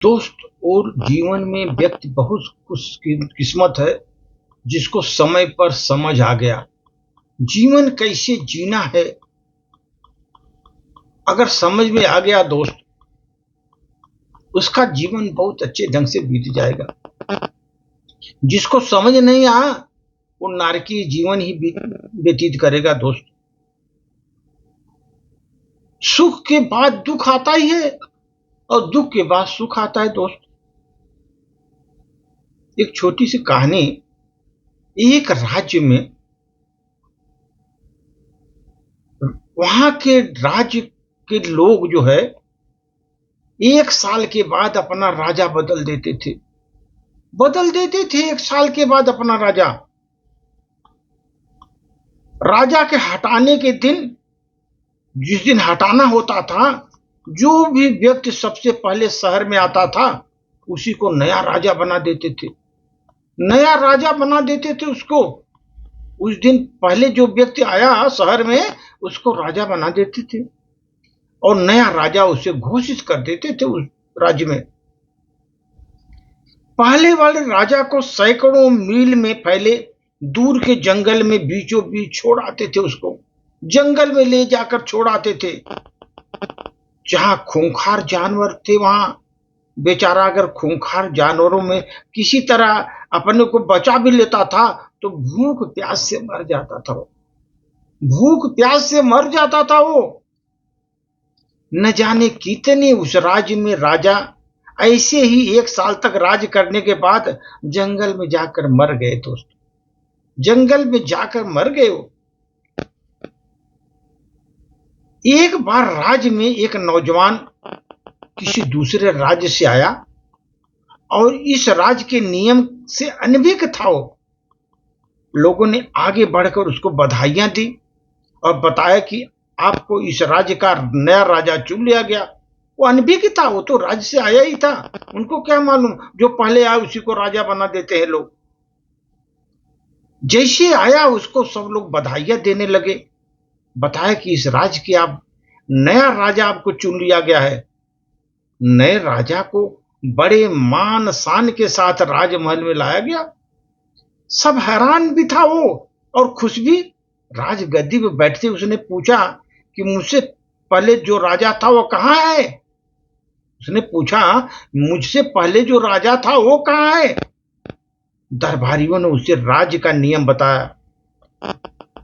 दोस्त, और जीवन में व्यक्ति बहुत खुशकिस्मत है जिसको समय पर समझ आ गया जीवन कैसे जीना है। अगर समझ में आ गया दोस्त, उसका जीवन बहुत अच्छे ढंग से बीत जाएगा। जिसको समझ नहीं आया वो नारकीय जीवन ही व्यतीत करेगा दोस्त। सुख के बाद दुख आता ही है और दुख के बाद सुख आता है दोस्त। एक छोटी सी कहानी। एक राज्य में, वहां के राज्य के लोग जो है 1 साल के बाद अपना राजा बदल देते थे। 1 साल के बाद अपना राजा। राजा के हटाने के दिन, जिस दिन हटाना होता था, जो भी व्यक्ति सबसे पहले शहर में आता था उसी को नया राजा बना देते थे। नया राजा बना देते थे उसको। उस दिन पहले जो व्यक्ति आया शहर में उसको राजा बना देते थे और नया राजा उसे घोषित कर देते थे उस राज्य में। पहले वाले राजा को सैकड़ों मील में फैले दूर के जंगल में बीचों बीच छोड़ आते थे। उसको जंगल में ले जाकर छोड़ आते थे। जहां खूंखार जानवर थे वहां बेचारा अगर खूंखार जानवरों में किसी तरह अपने को बचा भी लेता था तो भूख प्यास से मर जाता था। भूख प्यास से मर जाता था वो। न जाने कितने उस राज्य में राजा ऐसे ही 1 साल तक राज करने के बाद जंगल में जाकर मर गए दोस्त। जंगल में जाकर मर गए वो। एक बार राज्य में एक नौजवान किसी दूसरे राज्य से आया और इस राज्य के नियम से अनभिज्ञ था वो। लोगों ने आगे बढ़कर उसको बधाइयां दी और बताया कि आपको इस राज्य का नया राजा चुन लिया गया। वो अनभिज्ञ था, वो तो राज्य से आया ही था। उनको क्या मालूम, जो पहले आया उसी को राजा बना देते हैं लोग। जैसे आया उसको सब लोग बधाइयां देने लगे। बताया कि इस राज्य की आप नया राजा आपको चुन लिया गया है। नए राजा को बड़े मान शान के साथ राजमहल में लाया गया। सब हैरान भी था वो और खुश भी। राजगद्दी पर बैठते उसने पूछा कि मुझसे पहले जो राजा था वो कहाँ है। उसने पूछा मुझसे पहले जो राजा था वो कहाँ है। दरबारियों ने उसे राज्य का नियम बताया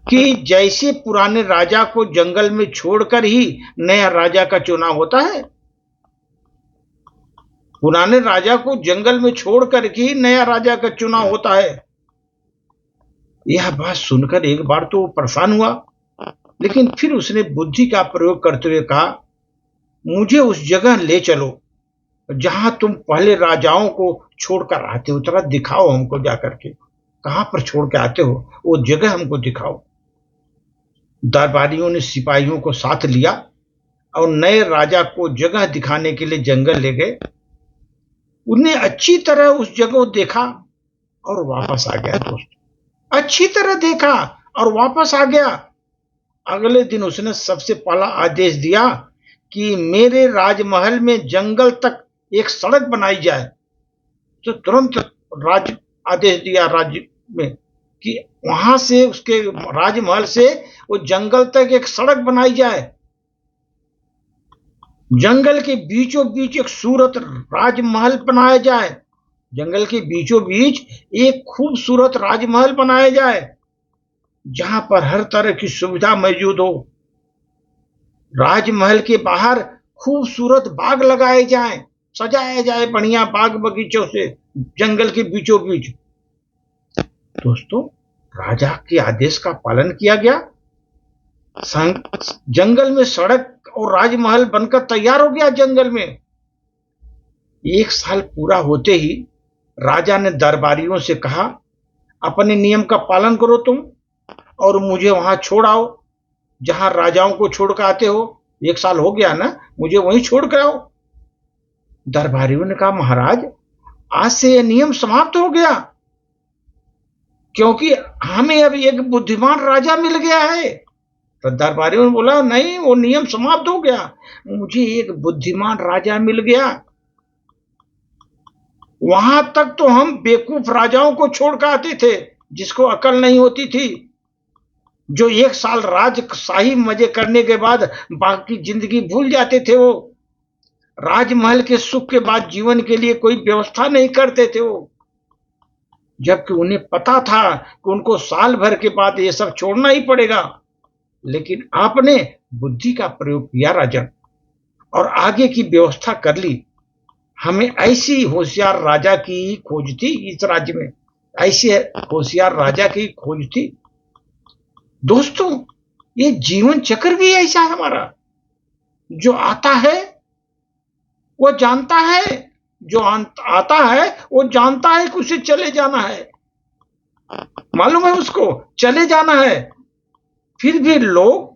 कि जैसे पुराने राजा को जंगल में छोड़कर ही नया राजा का चुनाव होता है, पुराने राजा को जंगल में छोड़कर ही नया राजा का चुनाव होता है। यह बात सुनकर एक बार तो परेशान हुआ, लेकिन फिर उसने बुद्धि का प्रयोग करते हुए कहा, मुझे उस जगह ले चलो जहां तुम पहले राजाओं को छोड़कर आते हो। थोड़ा दिखाओ हमको जाकर के, कहां पर छोड़ के आते हो वो जगह हमको दिखाओ। दरबारियों ने सिपाहियों को साथ लिया और नए राजा को जगह दिखाने के लिए जंगल ले गए। उन्हें अच्छी तरह उस जगह देखा और वापस आ गया दोस्त। अच्छी तरह देखा और वापस आ गया। अगले दिन उसने सबसे पहला आदेश दिया कि मेरे राजमहल में जंगल तक एक सड़क बनाई जाए। तो तुरंत राज आदेश दिया राज्य में कि वहां से उसके राजमहल से वो जंगल तक एक सड़क बनाई जाए। जंगल के बीचों बीच एक सूरत राजमहल बनाया जाए। जंगल के बीचों बीच एक खूबसूरत राजमहल बनाया जाए जहां पर हर तरह की सुविधा मौजूद हो। राजमहल के बाहर खूबसूरत बाग लगाए जाएं, सजाया जाए बढ़िया बाग बगीचों से जंगल के बीचों बीच। दोस्तों, राजा के आदेश का पालन किया गया। जंगल में सड़क और राजमहल बनकर तैयार हो गया जंगल में। 1 साल पूरा होते ही राजा ने दरबारियों से कहा, अपने नियम का पालन करो तुम और मुझे वहां छोड़ आओ जहां राजाओं को छोड़ कर आते हो। 1 साल हो गया ना, मुझे वहीं छोड़ कर आओ। दरबारियों ने कहा, महाराज आज से यह नियम समाप्त हो गया क्योंकि हमें अब एक बुद्धिमान राजा मिल गया है। तो दरबारियों ने बोला, नहीं, वो नियम समाप्त हो गया, मुझे एक बुद्धिमान राजा मिल गया। वहां तक तो हम बेवकूफ राजाओं को छोड़ कर आते थे, जिसको अकल नहीं होती थी, जो 1 साल राजशाही मजे करने के बाद बाकी जिंदगी भूल जाते थे। वो राजमहल के सुख के बाद जीवन के लिए कोई व्यवस्था नहीं करते थे वो, जबकि उन्हें पता था कि उनको साल भर के बाद ये सब छोड़ना ही पड़ेगा। लेकिन आपने बुद्धि का प्रयोग किया राजन, और आगे की व्यवस्था कर ली। हमें ऐसी होशियार राजा की खोज थी इस राज्य में, ऐसी होशियार राजा की खोज थी। दोस्तों, ये जीवन चक्र भी ऐसा है हमारा, जो आता है वो जानता है, जो आता है वो जानता है कि उसे चले जाना है, मालूम है उसको चले जाना है। फिर भी लोग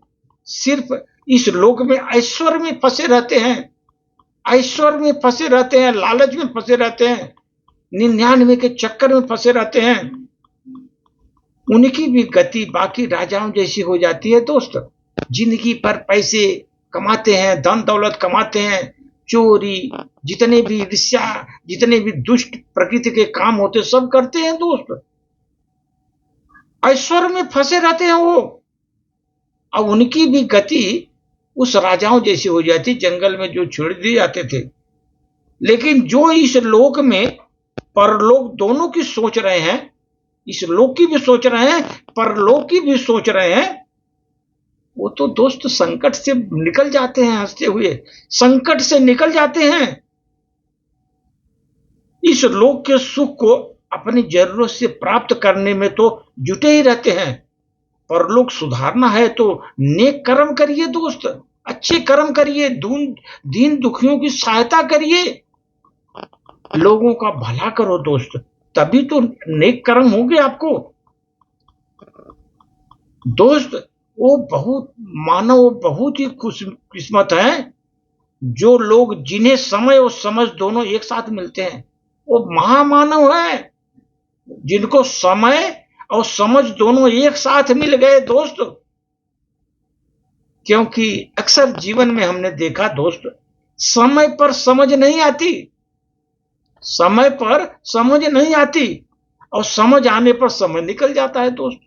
सिर्फ इस लोक में ऐश्वर्य में फंसे रहते हैं, ऐश्वर्य में फंसे रहते हैं, लालच में फंसे रहते हैं, 99 के चक्कर में फंसे रहते हैं। उनकी भी गति बाकी राजाओं जैसी हो जाती है दोस्त। जिंदगी पर पैसे कमाते हैं, धन दौलत कमाते हैं, चोरी, जितने भी ईर्ष्या, जितने भी दुष्ट प्रकृति के काम होते सब करते हैं दोस्त। ऐश्वर्य में फंसे रहते हैं वो। अब उनकी भी गति उस राजाओं जैसी हो जाती, जंगल में जो छोड़ दिए जाते थे। लेकिन जो इस लोक में परलोक दोनों की सोच रहे हैं, इस लोक की भी सोच रहे हैं, परलोक की भी सोच रहे हैं, वो तो दोस्त संकट से निकल जाते हैं, हंसते हुए संकट से निकल जाते हैं। इस लोक के सुख को अपनी जरूरत से प्राप्त करने में तो जुटे ही रहते हैं। परलोक सुधारना है तो नेक कर्म करिए दोस्त, अच्छे कर्म करिए, दीन दुखियों की सहायता करिए, लोगों का भला करो दोस्त, तभी तो नेक कर्म होंगे आपको दोस्त। वो बहुत मानव बहुत ही खुशकिस्मत है जो लोग जिन्हें समय और समझ दोनों एक साथ मिलते हैं। वो महामानव है जिनको समय और समझ दोनों एक साथ मिल गए दोस्त। क्योंकि अक्सर जीवन में हमने देखा दोस्त, समय पर समझ नहीं आती, समय पर समझ नहीं आती, और समझ आने पर समय निकल जाता है दोस्त।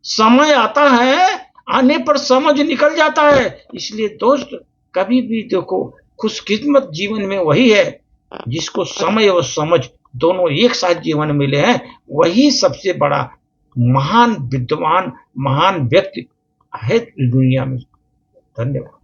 समय आता है, आने पर समझ निकल जाता है। इसलिए दोस्त, कभी भी देखो, खुशकिस्मत जीवन में वही है जिसको समय और समझ दोनों एक साथ जीवन मिले हैं। वही सबसे बड़ा महान विद्वान, महान व्यक्ति है दुनिया में। धन्यवाद।